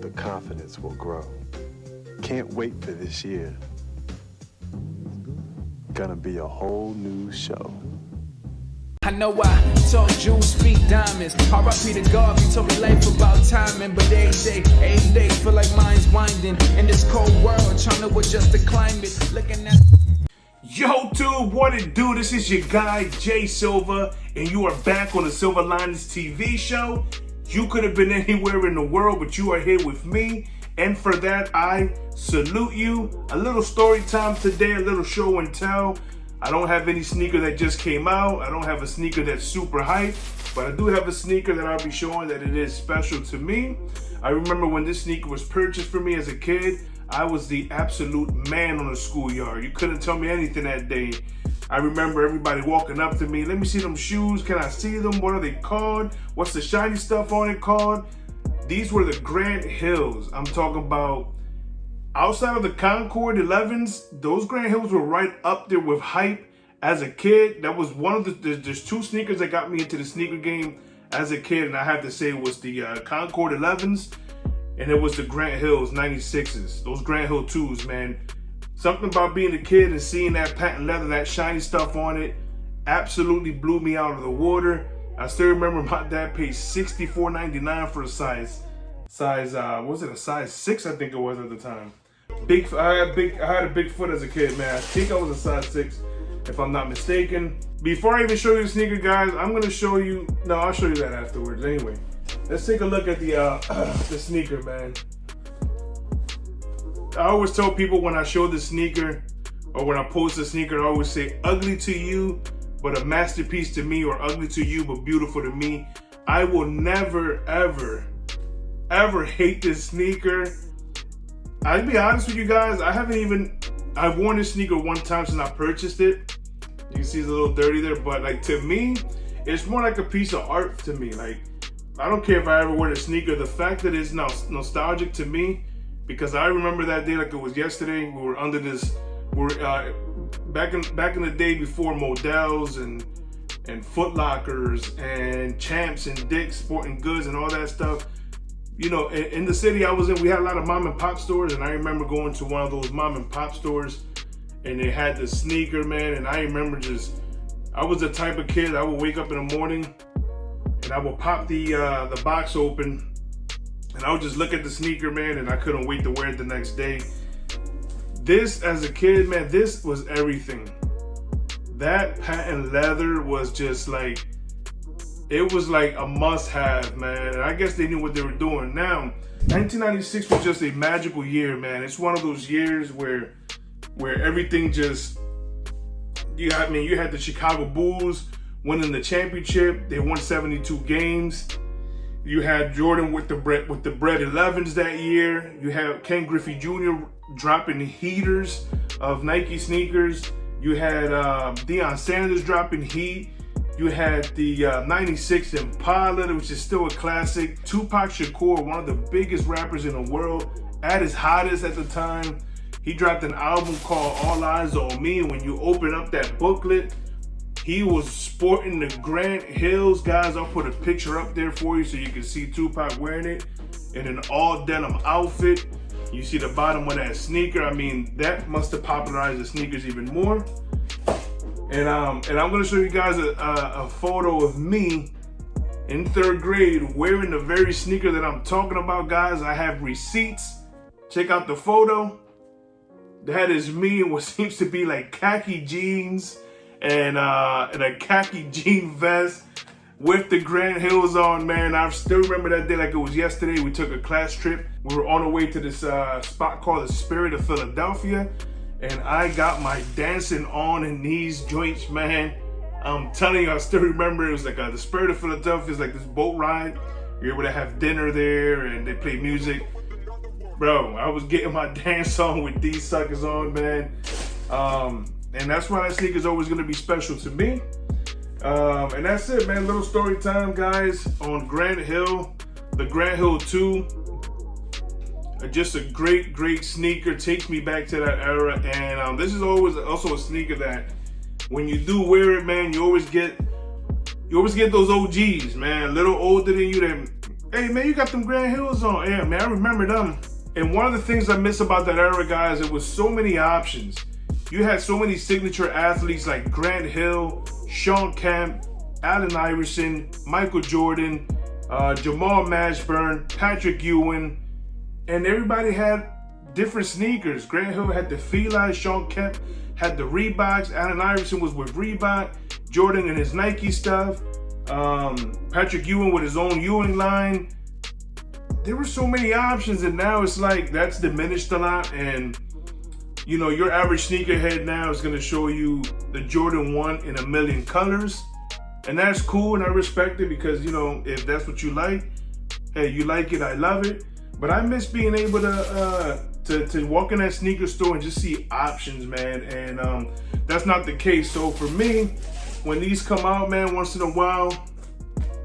the confidence will grow. Can't wait for this year. Gonna be a whole new show. I know I told you speak diamonds. R.I.P. to God, he told me life about timing. But every day, feel like mine's winding. In this cold world, trying to adjust the climate. Looking at Yo, dude, what it do? This is your guy, Jay Silva, and you are back on the Silver Linings TV show. You could have been anywhere in the world, but you are here with me. And for that, I salute you. A little story time today, a little show and tell. I don't have any sneaker that just came out. I don't have a sneaker that's super hype, but I do have a sneaker that I'll be showing that it is special to me. I remember when this sneaker was purchased for me as a kid, I was the absolute man on the schoolyard. You couldn't tell me anything that day. I remember everybody walking up to me, let me see them shoes, can I see them? What are they called? What's the shiny stuff on it called? These were the Grant Hills. I'm talking about outside of the Concord 11s, those Grant Hills were right up there with hype as a kid. That was one of there's two sneakers that got me into the sneaker game as a kid, and I have to say it was the Concord 11s, and it was the Grant Hills 96s. Those Grant Hill 2s, man. Something about being a kid and seeing that patent leather, that shiny stuff on it, absolutely blew me out of the water. I still remember my dad paid $64.99 for a size, was it a size 6? I think it was at the time. I had a big foot as a kid, man. I think I was a size 6, if I'm not mistaken. Before I even show you the sneaker, guys, I'm gonna show you. No, I'll show you that afterwards. Anyway, let's take a look at the sneaker, man. I always tell people when I show the sneaker or when I post the sneaker, I always say ugly to you, but a masterpiece to me, or ugly to you, but beautiful to me. I will never, ever hate this sneaker. I'll be honest with you guys, I've worn this sneaker one time since I purchased it. You can see it's a little dirty there, but like to me, it's more like a piece of art to me. Like, I don't care if I ever wear the sneaker. The fact that it's nostalgic to me, because I remember that day like it was yesterday. We were under this, back in the day before Models and Foot Lockers and Champs and Dick's Sporting Goods and all that stuff. You know, in the city I was in, we had a lot of mom and pop stores, and I remember going to one of those mom and pop stores, and they had the sneaker, man, and I remember I was the type of kid, I would wake up in the morning, and I would pop the box open, and I would just look at the sneaker, man, and I couldn't wait to wear it the next day. This, as a kid, man, this was everything. That patent leather was just like, it was like a must-have, man. And I guess they knew what they were doing. Now, 1996 was just a magical year, man. It's one of those years where everything just, you had the Chicago Bulls winning the championship. They won 72 games. You had Jordan with the Bred 11s that year. You had Ken Griffey Jr. dropping heaters of Nike sneakers. You had Deion Sanders dropping heat. You had the 96 Impala, which is still a classic. Tupac Shakur, one of the biggest rappers in the world, at his hottest at the time. He dropped an album called All Eyes on Me. And when you open up that booklet, he was sporting the Grant Hills. Guys, I'll put a picture up there for you so you can see Tupac wearing it in an all denim outfit. You see the bottom of that sneaker. I mean, that must have popularized the sneakers even more. And I'm gonna show you guys a photo of me in 3rd grade wearing the very sneaker that I'm talking about, guys. I have receipts. Check out the photo. That is me in what seems to be like khaki jeans and a khaki jean vest with the Grant Hills on, man. I still remember that day like it was yesterday. We took a class trip. We were on the way to this spot called the Spirit of Philadelphia. And I got my dancing on in these joints, man. I'm telling you, I still remember it was like the Spirit of Philadelphia is like this boat ride. You're able to have dinner there and they play music. Bro, I was getting my dance on with these suckers on, man. And that's why that sneaker is always gonna be special to me. And that's it, man. Little story time, guys, on Grant Hill, the Grant Hill 2. Just a great sneaker. Takes me back to that era, and this is always also a sneaker that when you do wear it, man, you always get those OGs, man, a little older than you, that Hey man, you got them Grand Hills on. Yeah, man, I remember them. And one of the things I miss about that era, guys, it was so many options. You had so many signature athletes like Grant Hill, Sean Kemp, Allen Iverson, Michael Jordan, Jamal Mashburn, Patrick Ewing, and everybody had different sneakers. Grant Hill had the Fila, Sean Kemp had the Reeboks, Allen Iverson was with Reebok, Jordan and his Nike stuff, Patrick Ewing with his own Ewing line. There were so many options, and now it's like that's diminished a lot. And you know, your average sneakerhead now is gonna show you the Jordan 1 in a million colors. And that's cool, and I respect it, because, you know, if that's what you like, hey, you like it, I love it. But I miss being able to walk in that sneaker store and just see options, man. And that's not the case. So for me, when these come out, man, once in a while,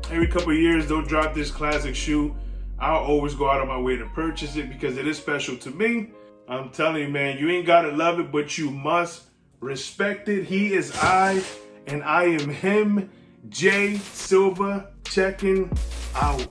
every couple of years, they'll drop this classic shoe. I'll always go out of my way to purchase it because it is special to me. I'm telling you, man, you ain't gotta love it, but you must respect it. He is I, and I am him. Jay Silva checking out.